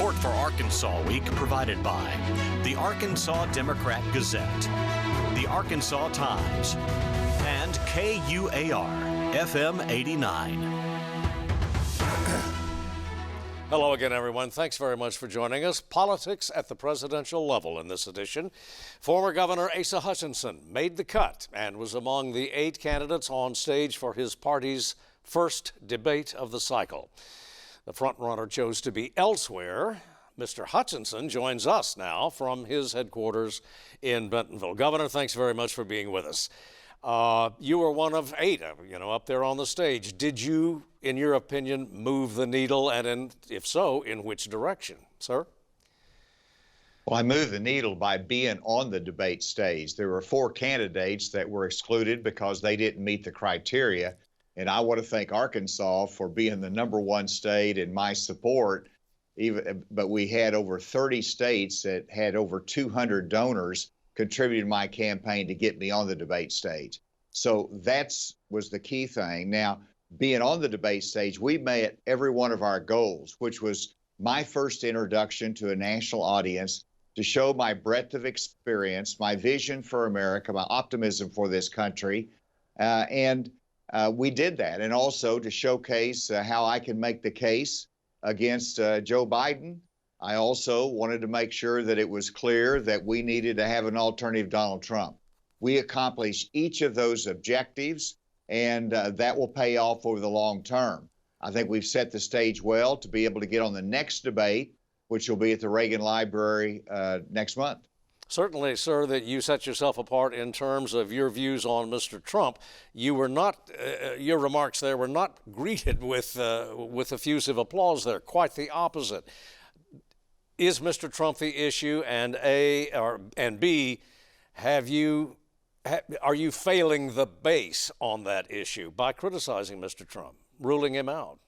Support for Arkansas Week provided by the Arkansas Democrat Gazette, the Arkansas Times, and KUAR FM 89. Hello again, everyone. Thanks very much for joining us. Politics at the presidential level in this edition. Former Governor Asa Hutchinson made the cut and was among the 8 candidates on stage for his party's first debate of the cycle. The frontrunner chose to be elsewhere. Mr. Hutchinson joins us now from his headquarters in Bentonville. Governor, thanks very much for being with us. You were one of 8, up there on the stage. Did you, in your opinion, move the needle, and if so, in which direction, sir? Well, I moved the needle by being on the debate stage. There were 4 candidates that were excluded because they didn't meet the criteria. And I want to thank Arkansas for being the #1 state in my support. But we had over 30 states that had over 200 donors contributed to my campaign to get me on the debate stage. So was the key thing. Now, being on the debate stage, we met every one of our goals, which was my first introduction to a national audience to show my breadth of experience, my vision for America, my optimism for this country. We did that, and also to showcase how I can make the case against Joe Biden. I also wanted to make sure that it was clear that we needed to have an alternative Donald Trump. We accomplished each of those objectives, and that will pay off over the long term. I think we've set the stage well to be able to get on the next debate, which will be at the Reagan Library next month. Certainly, sir, that you set yourself apart in terms of your views on Mr. Trump. You were not, your remarks there were not greeted with effusive applause there. Quite the opposite. Is Mr. Trump the issue? And B, are you failing the base on that issue by criticizing Mr. Trump, ruling him out?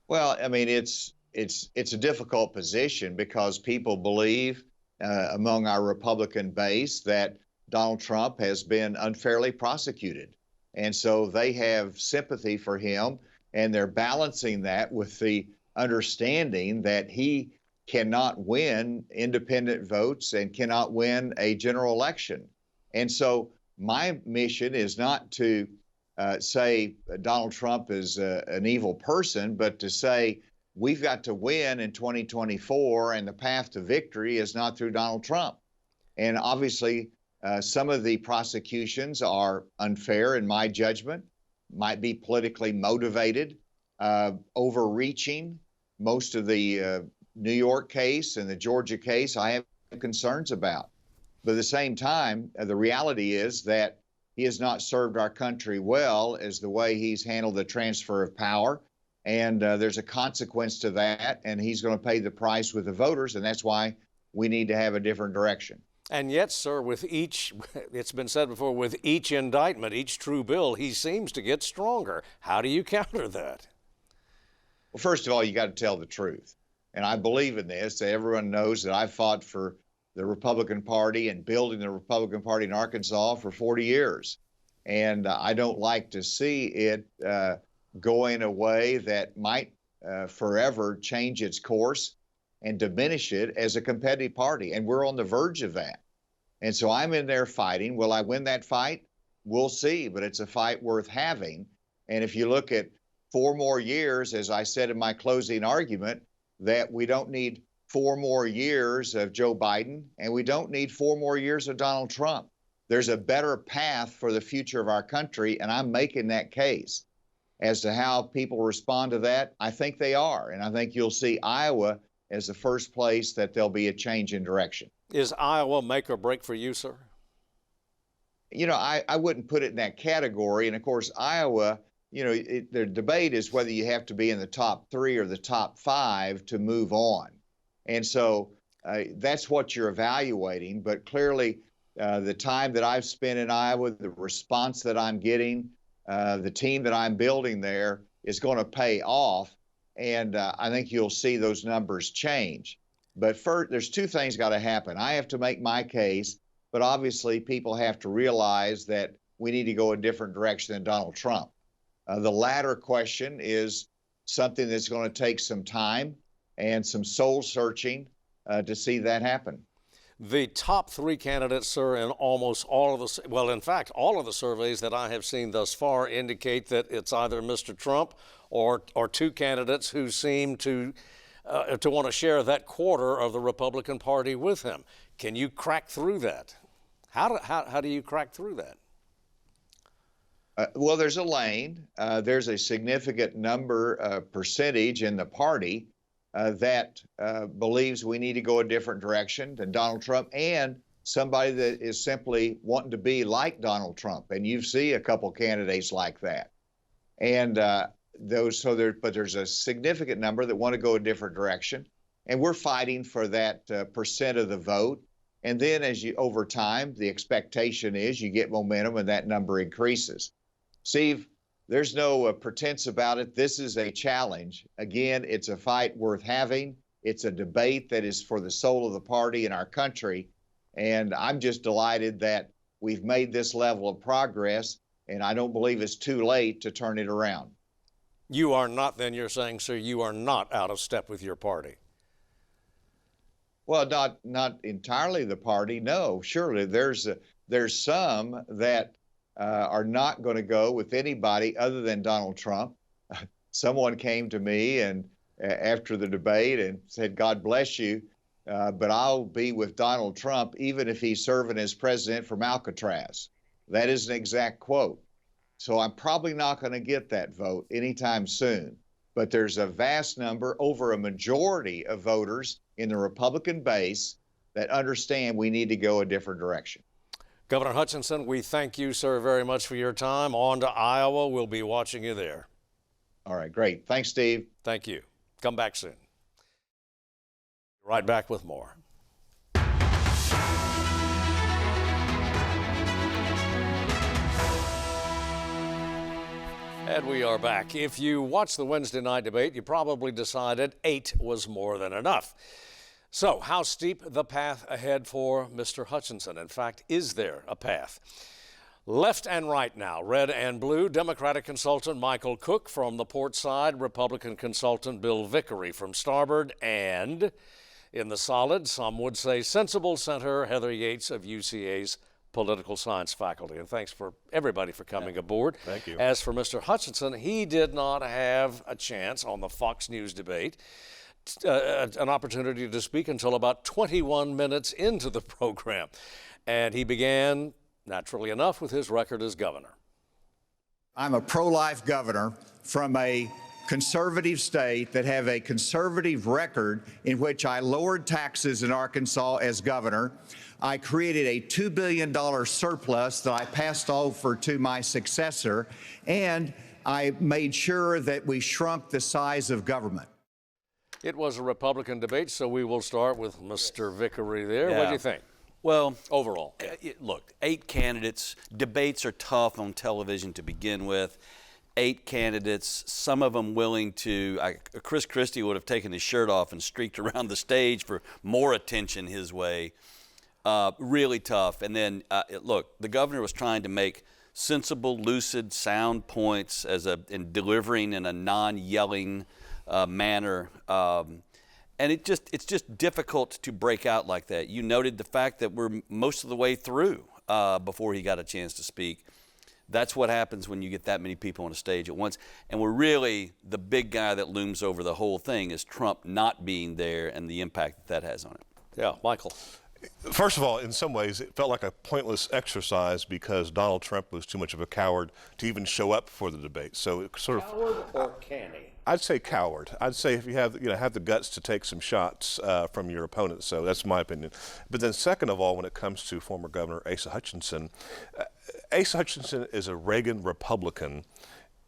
Well, I mean, it's a difficult position because people believe among our Republican base that Donald Trump has been unfairly prosecuted. And so they have sympathy for him, and they're balancing that with the understanding that he cannot win independent votes and cannot win a general election. And so my mission is not to say Donald Trump is an evil person, but to say we've got to win in 2024, and the path to victory is not through Donald Trump. And obviously, some of the prosecutions are unfair in my judgment, might be politically motivated, overreaching. Most of the New York case and the Georgia case I have concerns about. But at the same time, the reality is that he has not served our country well as the way he's handled the transfer of power. And there's a consequence to that, and he's going to pay the price with the voters, and that's why we need to have a different direction. And yet, sir, it's been said before, with each indictment, each true bill, he seems to get stronger. How do you counter that? Well, first of all, you got to tell the truth. And I believe in this. Everyone knows that I've fought for the Republican Party and building the Republican Party in Arkansas for 40 years. And I don't like to see it going a way that might forever change its course and diminish it as a competitive party. And we're on the verge of that. And so I'm in there fighting. Will I win that fight? We'll see, but it's a fight worth having. And if you look at 4 more years, as I said in my closing argument, that we don't need 4 more years of Joe Biden, and we don't need 4 more years of Donald Trump. There's a better path for the future of our country, and I'm making that case. As to how people respond to that, I think they are. And I think you'll see Iowa as the first place that there'll be a change in direction. Is Iowa make or break for you, sir? You know, I wouldn't put it in that category. And of course, Iowa, the debate is whether you have to be in the top 3 or the top 5 to move on. And so that's what you're evaluating. But clearly, the time that I've spent in Iowa, the response that I'm getting, the team that I'm building there is going to pay off. And I think you'll see those numbers change. But first, there's 2 things got to happen. I have to make my case, but obviously people have to realize that we need to go a different direction than Donald Trump. The latter question is something that's going to take some time. and some soul searching to see that happen. The top three candidates, sir, in almost all of the, well, in fact, all of the surveys that I have seen thus far indicate that it's either Mr. Trump or two candidates who seem to want to share that quarter of the Republican Party with him. Can you crack through that? How do you crack through that? Well, there's a lane. There's a significant number, percentage in the party that believes we need to go a different direction than Donald Trump, and somebody that is simply wanting to be like Donald Trump. And you see a couple candidates like that. And but there's a significant number that want to go a different direction. And we're fighting for that percent of the vote. And then over time, the expectation is you get momentum and that number increases. Steve, there's no pretense about it. This is a challenge. Again, it's a fight worth having. It's a debate that is for the soul of the party in our country. And I'm just delighted that we've made this level of progress, and I don't believe it's too late to turn it around. You are not, then you're saying, sir, you are not out of step with your party. Well, not entirely the party. No, surely there's some that are not going to go with anybody other than Donald Trump. Someone came to me and after the debate and said, "God bless you, but I'll be with Donald Trump even if he's serving as president from Alcatraz." That is an exact quote. So I'm probably not going to get that vote anytime soon. But there's a vast number, over a majority of voters in the Republican base that understand we need to go a different direction. Governor Hutchinson, we thank you, sir, very much for your time. On to Iowa. We'll be watching you there. All right, great. Thanks, Steve. Thank you. Come back soon. Right back with more. And we are back. If you watched the Wednesday night debate, you probably decided 8 was more than enough. So how steep the path ahead for Mr. Hutchinson? In fact, is there a path? Left and right now, red and blue, Democratic consultant Michael Cook from the port side, Republican consultant Bill Vickery from starboard, and in the solid, some would say sensible center, Heather Yates of UCA's political science faculty. And thanks for everybody for coming aboard. Thank you. As for Mr. Hutchinson, he did not have a chance on the Fox News debate, an opportunity to speak until about 21 minutes into the program. And he began, naturally enough, with his record as governor. I'm a pro-life governor from a conservative state that have a conservative record in which I lowered taxes in Arkansas as governor. I created a $2 billion surplus that I passed over to my successor, and I made sure that we shrunk the size of government. It was a Republican debate, so we will start with Mr. Vickery there. What do you think? Well, overall, look, 8 candidates. Debates are tough on television to begin with. 8 candidates, some of them willing to, Chris Christie would have taken his shirt off and streaked around the stage for more attention his way. Really tough. And then, look, the governor was trying to make sensible, lucid, sound points in delivering in a non-yelling manner. And it's just difficult to break out like that. You noted the fact that we're most of the way through before he got a chance to speak. That's what happens when you get that many people on a stage at once. And we're really, the big guy that looms over the whole thing is Trump not being there and the impact that has on it. Yeah, Michael. First of all, in some ways, it felt like a pointless exercise because Donald Trump was too much of a coward to even show up for the debate. So it sort of Coward or canny? I'd say coward. I'd say if you have the guts to take some shots from your opponent. So that's my opinion. But then second of all, when it comes to former Governor Asa Hutchinson, Asa Hutchinson is a Reagan Republican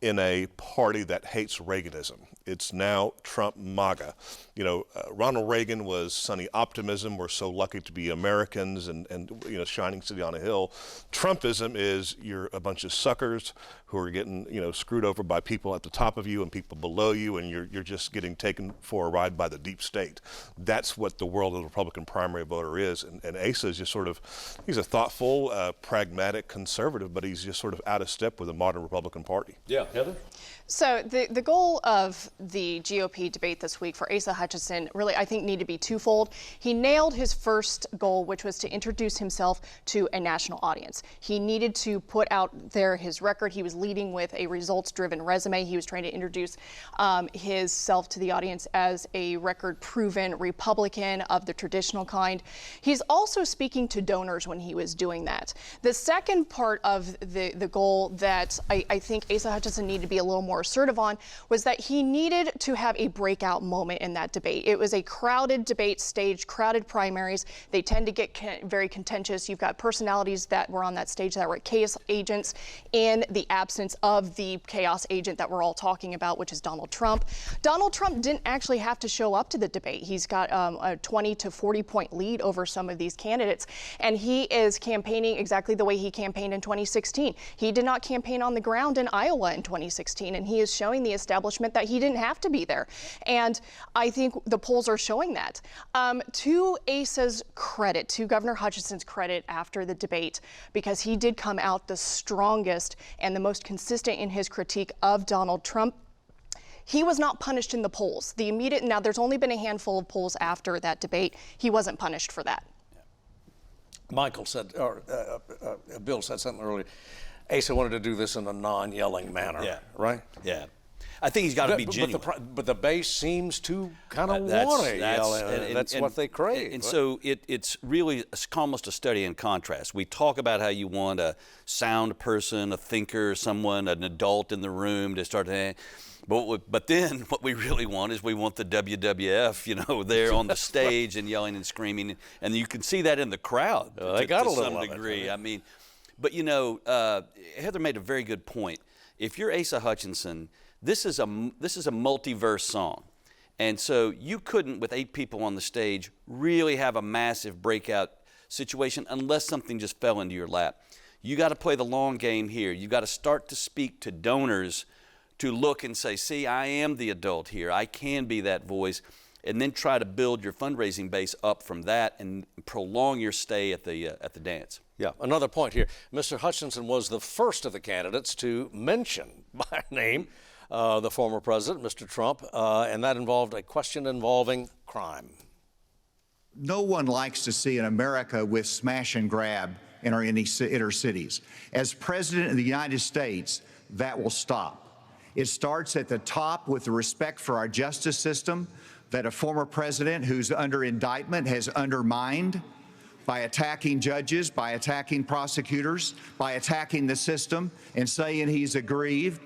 in a party that hates Reaganism. It's now Trump MAGA. Ronald Reagan was sunny optimism. We're so lucky to be Americans and shining city on a hill. Trumpism is you're a bunch of suckers who are getting, screwed over by people at the top of you and people below you, and you're just getting taken for a ride by the deep state. That's what the world of the Republican primary voter is. And Asa is just he's a thoughtful, pragmatic conservative, but he's just sort of out of step with the modern Republican Party. Yeah, Heather? So the goal of the GOP debate this week for Asa Hutchinson really, I think, need to be twofold. He nailed his first goal, which was to introduce himself to a national audience. He needed to put out there his record. He was leading with a results-driven resume. He was trying to introduce himself to the audience as a record-proven Republican of the traditional kind. He's also speaking to donors when he was doing that. The second part of the goal that I think Asa Hutchinson needed to be a little more assertive on was that he needed to have a breakout moment in that debate. It was a crowded debate stage, crowded primaries. They tend to get very contentious. You've got personalities that were on that stage that were chaos agents in the absence of the chaos agent that we're all talking about, which is Donald Trump. Donald Trump didn't actually have to show up to the debate. He's got a 20 to 40 point lead over some of these candidates, and he is campaigning exactly the way he campaigned in 2016. He did not campaign on the ground in Iowa in 2016, and he is showing the establishment that he didn't have to be there. And I think the polls are showing that. To Asa's credit, to Governor Hutchinson's credit after the debate, because he did come out the strongest and the most consistent in his critique of Donald Trump, he was not punished in the polls. Now there's only been a handful of polls after that debate. He wasn't punished for that. Michael said, or Bill said something earlier. Asa wanted to do this in a non-yelling manner, right? Yeah. I think he's got to be genuine. But the base seems to kind of want to yell. That's what they crave. And so it's really almost a study in contrast. We talk about how you want a sound person, a thinker, someone, an adult in the room to start to... But then what we really want is we want the WWF, there on the stage and yelling and screaming. And you can see that in the crowd they got to a little some of degree. It, I mean, but Heather made a very good point. If you're Asa Hutchinson, this is a multi-verse song. And so you couldn't, with 8 people on the stage, really have a massive breakout situation unless something just fell into your lap. You got to play the long game here. You got to start to speak to donors to look and say, see, I am the adult here. I can be that voice. And then try to build your fundraising base up from that and prolong your stay at the dance. Yeah, another point here. Mr. Hutchinson was the first of the candidates to mention by name the former president, Mr. Trump, and that involved a question involving crime. No one likes to see an America with smash and grab in our inner cities. As President of the United States, that will stop. It starts at the top with the respect for our justice system that a former president who's under indictment has undermined by attacking judges, by attacking prosecutors, by attacking the system and saying he's aggrieved.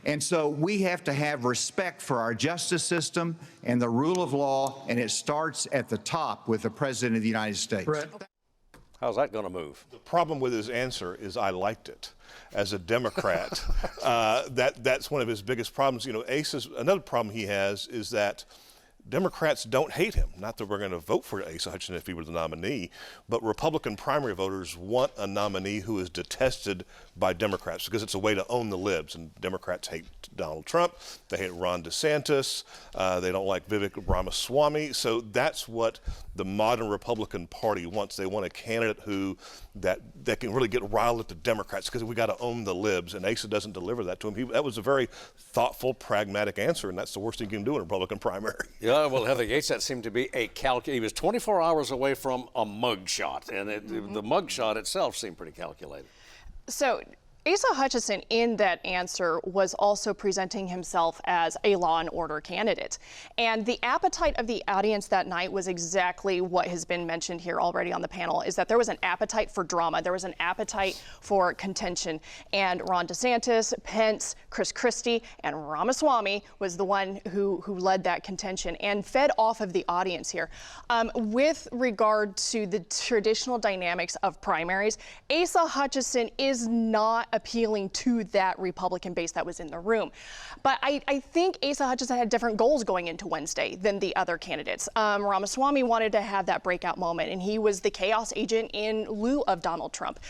And so we have to have respect for our justice system and the rule of law, and it starts at the top with the President of the United States. Brett. How's that going to move? The problem with his answer is I liked it. As a Democrat, that's one of his biggest problems. Another problem he has is that Democrats don't hate him. Not that we're going to vote for Asa Hutchinson if he were the nominee, but Republican primary voters want a nominee who is detested by Democrats because it's a way to own the libs. And Democrats hate Donald Trump. They hate Ron DeSantis. They don't like Vivek Ramaswamy. So that's what the modern Republican Party wants. They want a candidate that can really get riled at the Democrats because we got to own the libs. And Asa doesn't deliver that to him. That was a very thoughtful, pragmatic answer, and that's the worst thing you can do in a Republican primary. Yeah, well, Heather Yates, that seemed to be he was 24 hours away from a mugshot, and the mugshot itself seemed pretty calculated. So Asa Hutchinson in that answer was also presenting himself as a law and order candidate. And the appetite of the audience that night was exactly what has been mentioned here already on the panel, is that there was an appetite for drama. There was an appetite for contention. And Ron DeSantis, Pence, Chris Christie, and Ramaswamy was the one who led that contention and fed off of the audience here. With regard to the traditional dynamics of primaries, Asa Hutchinson is not appealing to that Republican base that was in the room. But I think Asa Hutchinson had different goals going into Wednesday than the other candidates. Ramaswamy wanted to have that breakout moment, and he was the chaos agent in lieu of Donald Trump.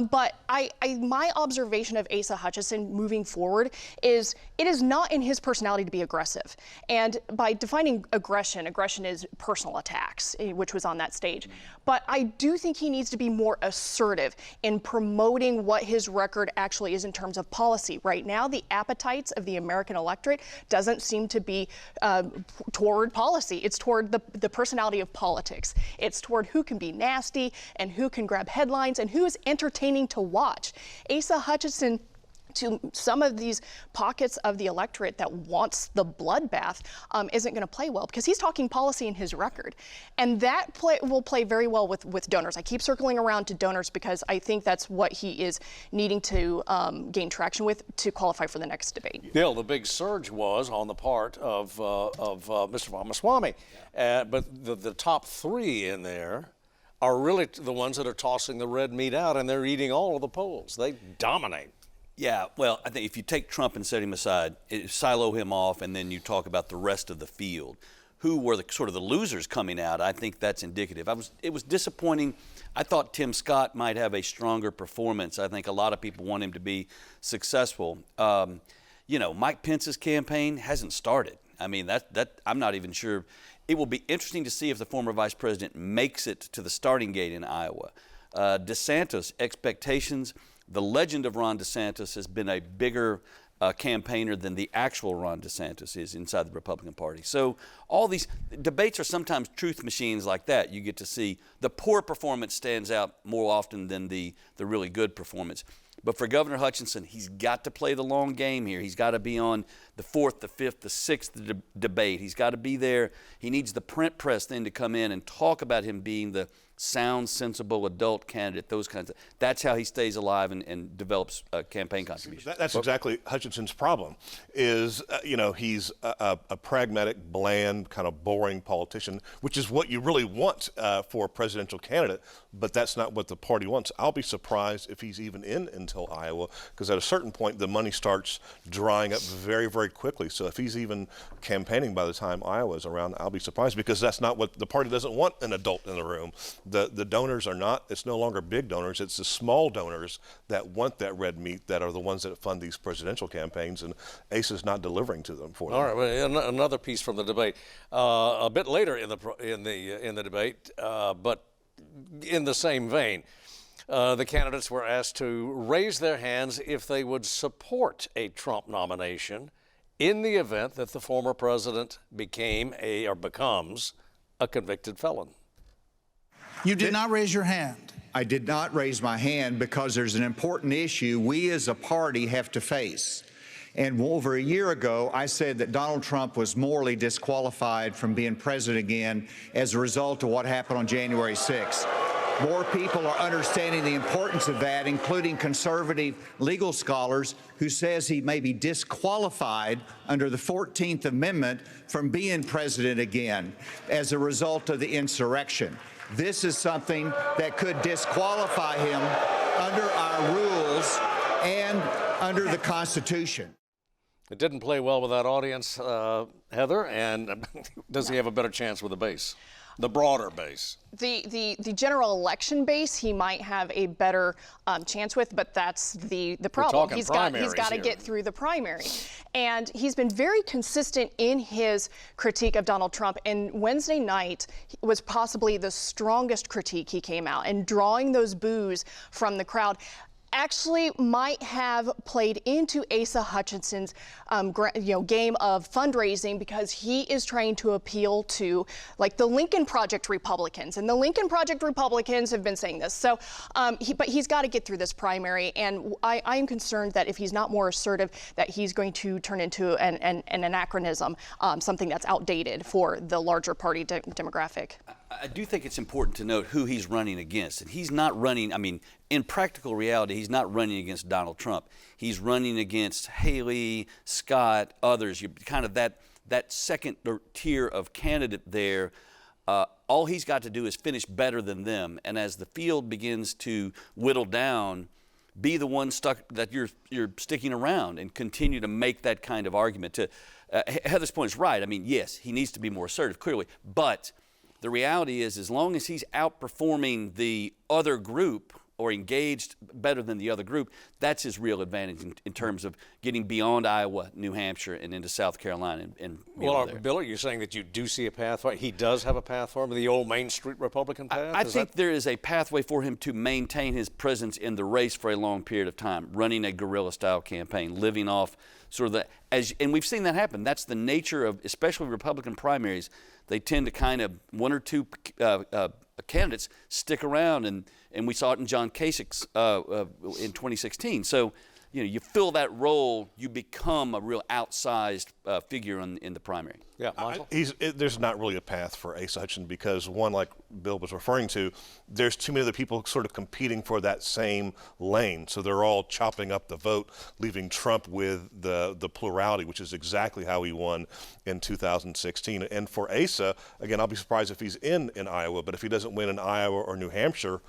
But my observation of Asa Hutchinson moving forward is it is not in his personality to be aggressive. And by defining aggression is personal attacks, which was on that stage. But I do think he needs to be more assertive in promoting what his record record actually is in terms of policy. Right now, the appetites of the American electorate doesn't seem to be toward policy. It's toward the personality of politics. It's toward who can be nasty and who can grab headlines and who is entertaining to watch. Asa Hutchinson, to some of these pockets of the electorate that wants the bloodbath, isn't going to play well because he's talking policy in his record. And that will play very well with donors. I keep circling around to donors because I think that's what he is needing to gain traction with to qualify for the next debate. Bill, the big surge was on the part of Mr. Ramaswamy. But the top three in there are really the ones that are tossing the red meat out, and they're eating all of the polls. They dominate. Yeah, well, I think if you take Trump and set him aside, silo him off, and then you talk about the rest of the field, who were the sort of the losers coming out, I think that's indicative. It was disappointing. I thought Tim Scott might have a stronger performance. I think a lot of people want him to be successful. Mike Pence's campaign hasn't started. I mean, that I'm not even sure. It will be interesting to see if the former vice president makes it to the starting gate in Iowa. DeSantis, expectations. The legend of Ron DeSantis has been a bigger campaigner than the actual Ron DeSantis is inside the Republican Party. So all these debates are sometimes truth machines like that. You get to see the poor performance stands out more often than the really good performance. But for Governor Hutchinson, he's got to play the long game here. He's got to be on the 4th, the 5th, the 6th debate. He's got to be there. He needs the print press then to come in and talk about him being the sound, sensible adult candidate, those kinds of. That's how he stays alive and develops campaign contributions. That's exactly Hutchinson's problem. Is he's a pragmatic, bland, kind of boring politician, which is what you really want for a presidential candidate. But that's not what the party wants. I'll be surprised if he's even in until Iowa, because at a certain point the money starts drying up very, very quickly. So if he's even campaigning by the time Iowa's around, I'll be surprised, because that's not what the party doesn't want, an adult in the room. The donors are not, it's no longer big donors, it's the small donors that want that red meat that are the ones that fund these presidential campaigns, and Asa's not delivering to them for them. All right, well, another piece from the debate, a bit later in the debate, but in the same vein. The candidates were asked to raise their hands if they would support a Trump nomination in the event that the former president becomes a convicted felon. You did not raise your hand. I did not raise my hand because there's an important issue we as a party have to face. And over a year ago, I said that Donald Trump was morally disqualified from being president again as a result of what happened on January 6th. More people are understanding the importance of that, including conservative legal scholars who says he may be disqualified under the 14th Amendment from being president again as a result of the insurrection. This is something that could disqualify him under our rules and under the Constitution. It didn't play well with that audience, Heather, and does he have a better chance with the base? The broader base. The general election base he might have a better chance with, but that's the problem. He's got to get through the primary. And he's been very consistent in his critique of Donald Trump. And Wednesday night was possibly the strongest critique he came out, and drawing those boos from the crowd actually might have played into Asa Hutchinson's game of fundraising, because he is trying to appeal to like the Lincoln Project Republicans, and the Lincoln Project Republicans have been saying this. So, but he's got to get through this primary, and I am concerned that if he's not more assertive, that he's going to turn into an anachronism, something that's outdated for the larger party demographic. I do think it's important to note who he's running against. And he's not running, I mean, in practical reality, he's not running against Donald Trump. He's running against Haley, Scott, others. You kind of that second tier of candidate there. All he's got to do is finish better than them. And as the field begins to whittle down, be the one stuck that you're sticking around and continue to make that kind of argument. Heather's point is right. I mean, yes, he needs to be more assertive, clearly, but the reality is, as long as he's outperforming the other group or engaged better than the other group, that's his real advantage in terms of getting beyond Iowa, New Hampshire, and into South Carolina. Well, Bill, are you saying that you do see a path for he does have a path for him, the old Main Street Republican path? I think there is a pathway for him to maintain his presence in the race for a long period of time, running a guerrilla-style campaign, living off sort of and we've seen that happen. That's the nature of, especially Republican primaries. They tend to kind of one or two candidates stick around, and we saw it in John Kasich's in 2016. So, you fill that role, you become a real outsized figure in the primary. Yeah, Michael? There's not really a path for Asa Hutchinson because, one, like Bill was referring to, there's too many other people sort of competing for that same lane. So they're all chopping up the vote, leaving Trump with the plurality, which is exactly how he won in 2016. And for Asa, again, I'll be surprised if he's in Iowa, but if he doesn't win in Iowa or New Hampshire,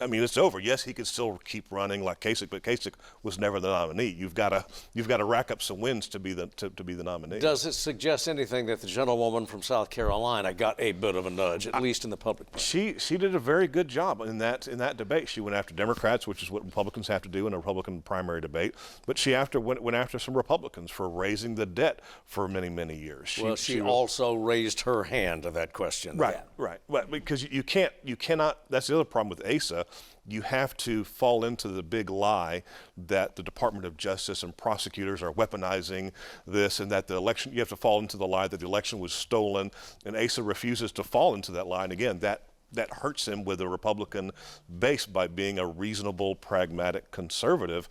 I mean, it's over. Yes, he could still keep running like Kasich, but Kasich was never the nominee. You've got to rack up some wins to be the nominee. Does it suggest anything that the gentlewoman from South Carolina got a bit of a nudge, at least in the public? She did a very good job in that debate. She went after Democrats, which is what Republicans have to do in a Republican primary debate. But she went after some Republicans for raising the debt for many years. She also raised her hand to that question. Right. Well, because you cannot. That's the other problem with Asa. You have to fall into the big lie that the Department of Justice and prosecutors are weaponizing this, and that the election, you have to fall into the lie that the election was stolen, and Asa refuses to fall into that lie. And again, that hurts him with a Republican base by being a reasonable, pragmatic conservative.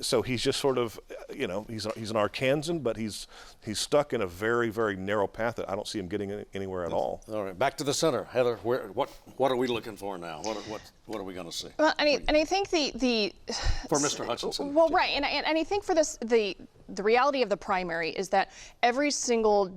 So he's just sort of, he's an Arkansan, but he's stuck in a very narrow path that I don't see him getting anywhere at all. All right, back to the center, Heather. What are we looking for now? What are we going to see? Well, and I think the for Mr. Hutchinson. Well, right, and I think for this the reality of the primary is that every single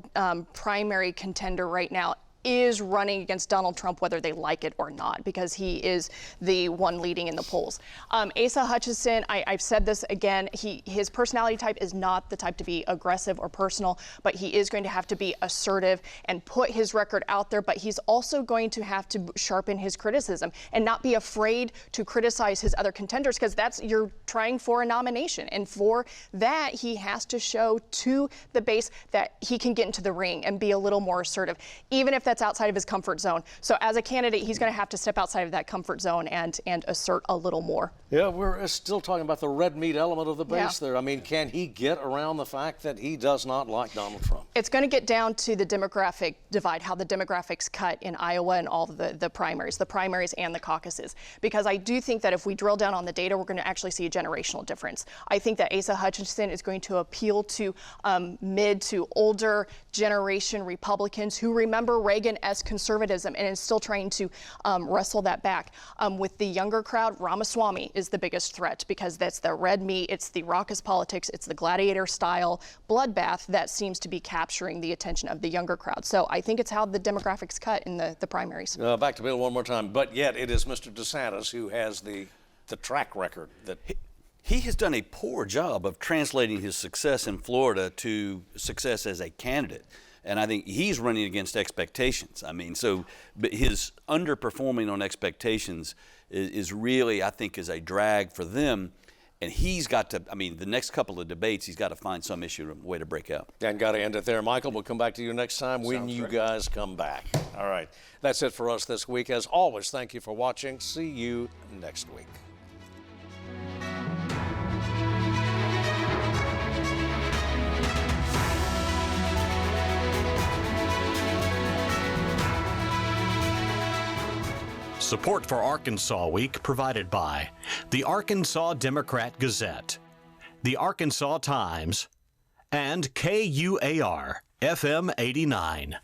primary contender right now is running against Donald Trump, whether they like it or not, because he is the one leading in the polls. Asa Hutchinson, I've said this again, his personality type is not the type to be aggressive or personal, but he is going to have to be assertive and put his record out there, but he's also going to have to sharpen his criticism and not be afraid to criticize his other contenders, because you're trying for a nomination. And for that, he has to show to the base that he can get into the ring and be a little more assertive, even if that's outside of his comfort zone. So as a candidate, he's going to have to step outside of that comfort zone and assert a little more. Yeah, we're still talking about the red meat element of the base there. I mean, can he get around the fact that he does not like Donald Trump? It's going to get down to the demographic divide, how the demographics cut in Iowa and all the primaries and the caucuses. Because I do think that if we drill down on the data, we're going to actually see a generational difference. I think that Asa Hutchinson is going to appeal to mid to older generation Republicans who remember Reagan-esque conservatism and is still trying to wrestle that back. With the younger crowd, Ramaswamy is the biggest threat, because that's the red meat, it's the raucous politics, it's the gladiator-style bloodbath that seems to be capturing the attention of the younger crowd. So I think it's how the demographics cut in the primaries. Back to Bill one more time, but yet it is Mr. DeSantis who has the track record that... He has done a poor job of translating his success in Florida to success as a candidate. And I think he's running against expectations. I mean, but his underperforming on expectations is really, I think, is a drag for them. And he's got to, the next couple of debates, he's got to find some issue, way to break out. And got to end it there. Michael, we'll come back to you next time when you guys come back. All right. That's it for us this week. As always, thank you for watching. See you next week. Support for Arkansas Week provided by the Arkansas Democrat-Gazette, the Arkansas Times, and KUAR FM 89.